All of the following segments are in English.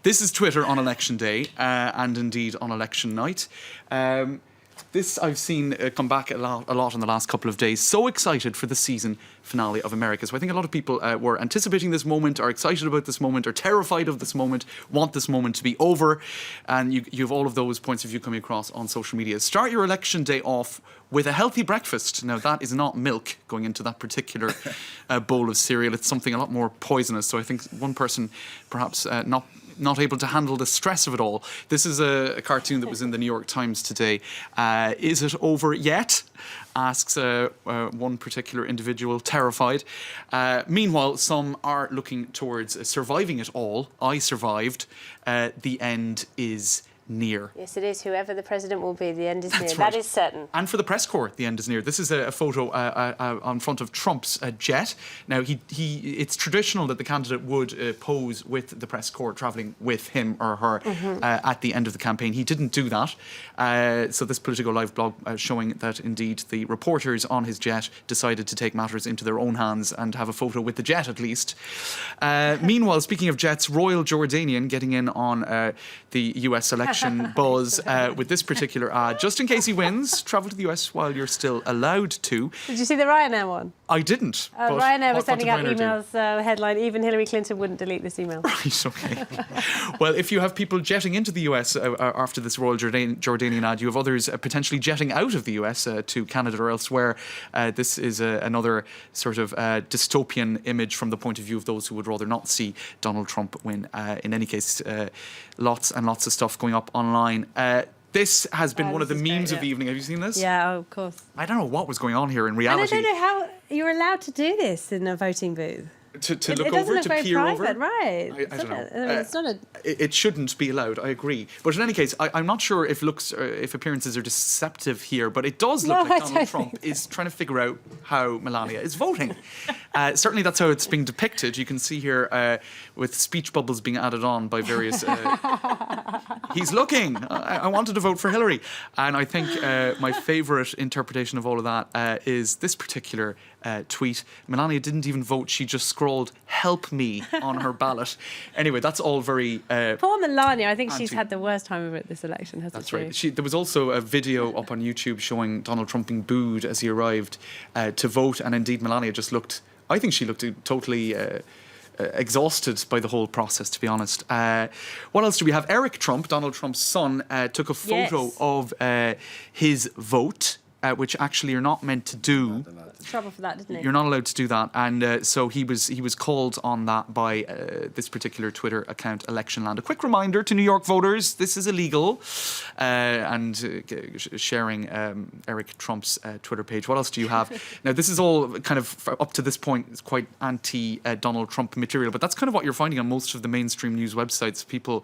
This is Twitter on election day and indeed on election night. This I've seen come back a lot in the last couple of days. So excited for the season finale of America. So I think a lot of people were anticipating this moment, are excited about this moment, are terrified of this moment, want this moment to be over. And you have all of those points of view coming across on social media. Start your election day off with a healthy breakfast. Now, that is not milk going into that particular bowl of cereal. It's something a lot more poisonous. So I think one person perhaps not able to handle the stress of it all. This is a cartoon that was in the New York Times today. Is it over yet? Asks one particular individual, terrified. Meanwhile, some are looking towards surviving it all. I survived. The end is near. Yes, it is. Whoever the president will be, the end is near. That's right. That is certain. And for the press corps, the end is near. This is a photo on front of Trump's jet. Now, it's traditional that the candidate would pose with the press corps travelling with him or her at the end of the campaign. He didn't do that. So this Politico Live blog showing that indeed the reporters on his jet decided to take matters into their own hands and have a photo with the jet at least. Meanwhile, speaking of jets, Royal Jordanian getting in on the US election buzz with this particular ad. Just in case he wins, travel to the US while you're still allowed to. Did you see the Ryanair one? I didn't. Ryanair was sending out emails, headline, even Hillary Clinton wouldn't delete this email. Right, okay. Well, if you have people jetting into the US after this Royal Jordanian ad, you have others potentially jetting out of the US to Canada or elsewhere. This is another sort of dystopian image from the point of view of those who would rather not see Donald Trump win. In any case, lots and lots of stuff going up online. This has been one of the memes of the evening. Have you seen this? Yeah, of course. I don't know what was going on here in reality. And I don't know how you're allowed to do this in a voting booth. To look over, to peer over. Right. I don't know. I mean, it's not a... It shouldn't be allowed, I agree. But in any case, I'm not sure if appearances are deceptive here, but it does look like Donald Trump is trying to figure out how Melania is voting. Certainly that's how it's being depicted. You can see here with speech bubbles being added on by various... he's looking. I wanted to vote for Hillary. And I think my favourite interpretation of all of that is this particular tweet. Melania didn't even vote. She just scrolled "help me" on her ballot. Anyway, that's all very... Poor Melania. I think she's had the worst time of it this election, hasn't she? That's right. There was also a video up on YouTube showing Donald Trump being booed as he arrived to vote. And indeed, Melania just looked... I think she looked totally... exhausted by the whole process, to be honest. What else do we have? Eric Trump, Donald Trump's son, took a photo of his vote, which actually you're not meant to do. Trouble for that, didn't he? You're not allowed to do that, and so he was called on that by this particular Twitter account, Electionland. A quick reminder to New York voters: this is illegal, and sharing Eric Trump's Twitter page. What else do you have? Now, this is all kind of up to this point. It's quite anti-Donald Trump material, but that's kind of what you're finding on most of the mainstream news websites. People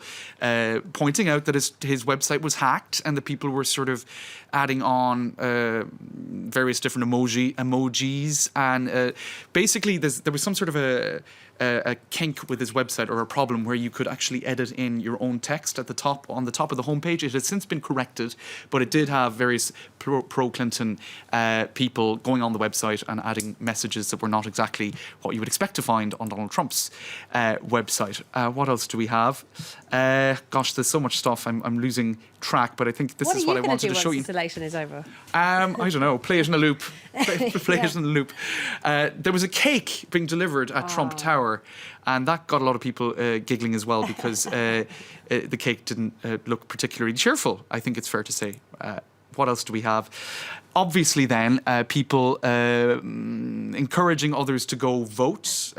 pointing out that his website was hacked, and the people were sort of adding on various different emojis, and basically there was some sort of a kink with his website, or a problem where you could actually edit in your own text on the top of the homepage. It has since been corrected, but it did have various pro-Clinton people going on the website and adding messages that were not exactly what you would expect to find on Donald Trump's website. What else do we have? Gosh, there's so much stuff. I'm losing track, but I think this is what I wanted to show you. What are you going to do once this election is over? I don't know. Play it in a loop. Play it in a loop. There was a cake being delivered at Trump Tower, and that got a lot of people giggling as well, because the cake didn't look particularly cheerful, I think it's fair to say. What else do we have? Obviously then, people encouraging others to go vote,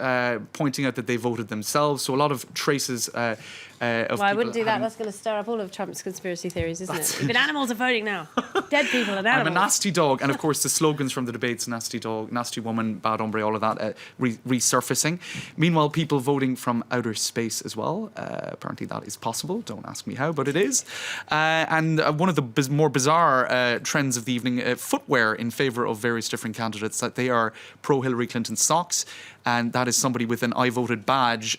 pointing out that they voted themselves. So a lot of traces of well, I wouldn't do that. That's going to stir up all of Trump's conspiracy theories, isn't it? Even animals are voting now. Dead people and animals. I'm a nasty dog. And of course, the slogans from the debates, nasty dog, nasty woman, bad hombre, all of that resurfacing. Meanwhile, people voting from outer space as well. Apparently that is possible. Don't ask me how, but it is. And one of the more bizarre trends of the evening, footwear in favour of various different candidates, that they are pro-Hillary Clinton socks. And that is somebody with an I voted badge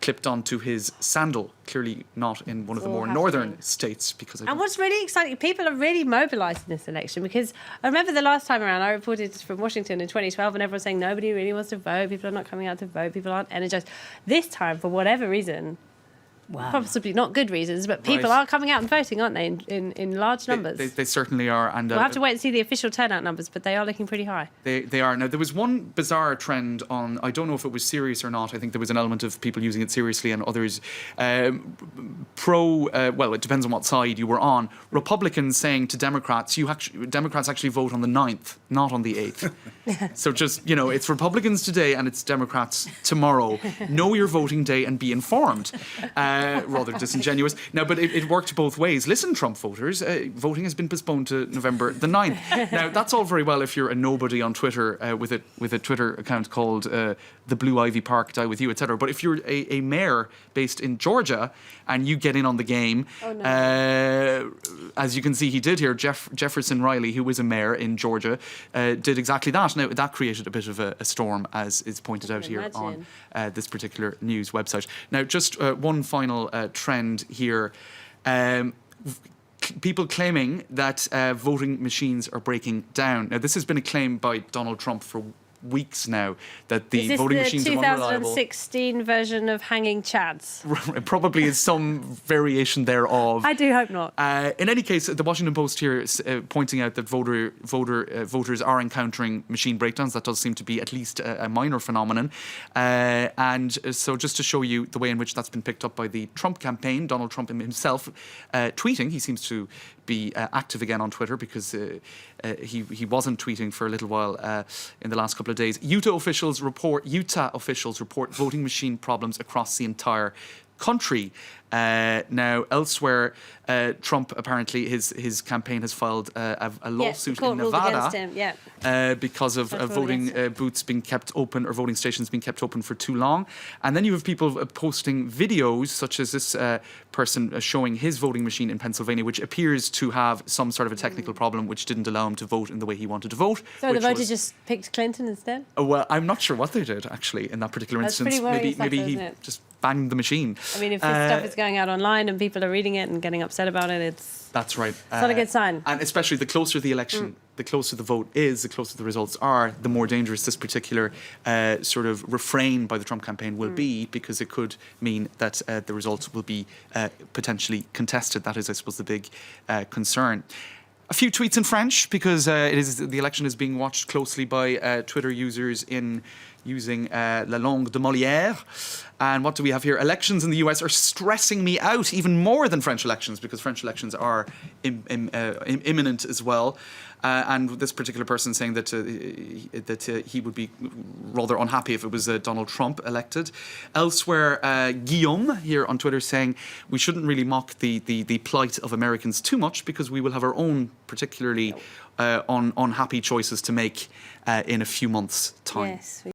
clipped onto his sandal, clearly not in one of the more northern states. And what's really exciting, people are really mobilised in this election, because I remember the last time around I reported from Washington in 2012 and everyone saying nobody really wants to vote, people are not coming out to vote, people aren't energised. This time, for whatever reason, possibly not good reasons, but people Right. are coming out and voting, aren't they, in large numbers? They certainly are. And We'll have to wait and see the official turnout numbers, but they are looking pretty high. They are. Now, there was one bizarre trend on, I don't know if it was serious or not. I think there was an element of people using it seriously and others well, it depends on what side you were on. Republicans saying to Democrats, Democrats actually vote on the 9th, not on the 8th. So just, it's Republicans today and it's Democrats tomorrow. Know your voting day and be informed. Rather disingenuous. Now, but it worked both ways. Listen, Trump voters, voting has been postponed to November the 9th. Now, that's all very well if you're a nobody on Twitter with a Twitter account called the Blue Ivy Park, Die With You, etc. But if you're a mayor based in Georgia and you get in on the game, as you can see he did here, Jefferson Riley, who was a mayor in Georgia, did exactly that. Now, that created a bit of a storm, as is pointed out here on this particular news website. Now, just one final trend here. People claiming that voting machines are breaking down. Now, this has been a claim by Donald Trump for weeks now, that the voting machines are unreliable. Is this the 2016 version of hanging chads? It probably is some variation thereof. I do hope not. In any case, the Washington Post here is pointing out that voters are encountering machine breakdowns. That does seem to be at least a minor phenomenon. And so just to show you the way in which that's been picked up by the Trump campaign, Donald Trump himself tweeting. He seems to be active again on Twitter because he wasn't tweeting for a little while in the last couple of days. Utah officials report voting machine problems across the entire country. Now, elsewhere, Trump apparently his campaign has filed a lawsuit in Nevada because of voting booths being kept open or voting stations being kept open for too long. And then you have people posting videos, such as this person showing his voting machine in Pennsylvania, which appears to have some sort of a technical problem which didn't allow him to vote in the way he wanted to vote. So the voters just picked Clinton instead? Oh, well, I'm not sure what they did actually in that particular instance. Maybe he just banged the machine. I mean, if this stuff is going out online and people are reading it and getting upset about it, that's right. It's not a good sign. And especially the closer the election, the closer the vote is, the closer the results are, the more dangerous this particular sort of refrain by the Trump campaign will be, because it could mean that the results will be potentially contested. That is, I suppose, the big concern. A few tweets in French, because the election is being watched closely by Twitter users using la langue de Molière. And what do we have here? Elections in the US are stressing me out even more than French elections, because French elections are imminent as well. And this particular person saying that he would be rather unhappy if it was Donald Trump elected. Elsewhere, Guillaume here on Twitter saying we shouldn't really mock the plight of Americans too much, because we will have our own particularly unhappy choices to make in a few months' time. Yes.